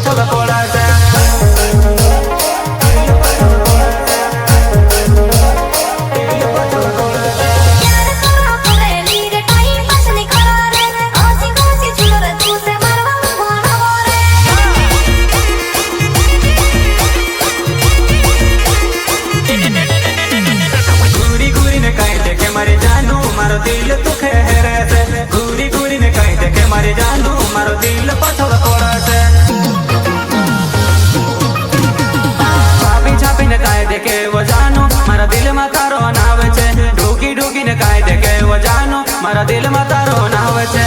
पथल पड़ा से मारे जानू मारो दिल तू खेरे से घूरी घूरी ने कह दे के मारे जानू मारो दिल पथल पड़ा से छापी छापी ने कह दे के वो जानू मारा दिल में तारो नावे छे ढूकी ढूकी ने कह दे के वो जानू मारा दिल में तारो नावे छे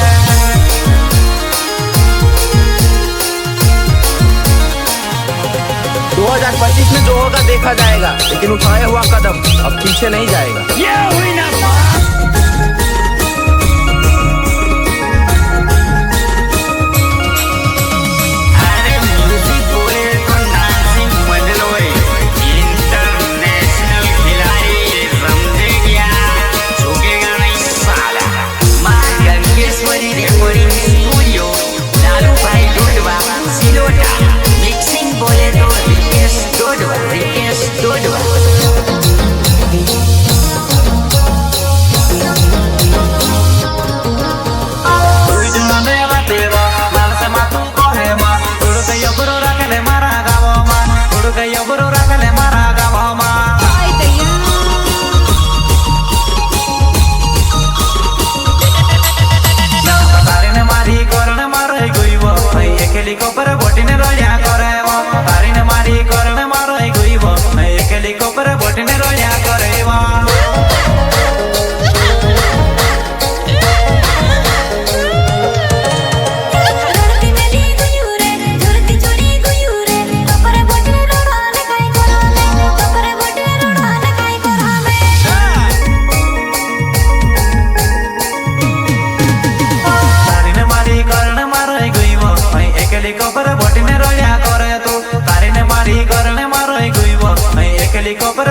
2025 में जो होगा देखा जाएगा, लेकिन उठाया हुआ कदम अब पीछे नहीं जाएगा। ये हुई ना हेलिकॉप्टर बोटिने रोया करेवा तारीने मारी करने मारो गुईवो एक हेलिकॉप्टर बोटिने रोया करेवा हेलिकॉप्टर बोटिने रोया करे तू तारीने मारी करने मारो गुईवो एक हेलिकॉप्टर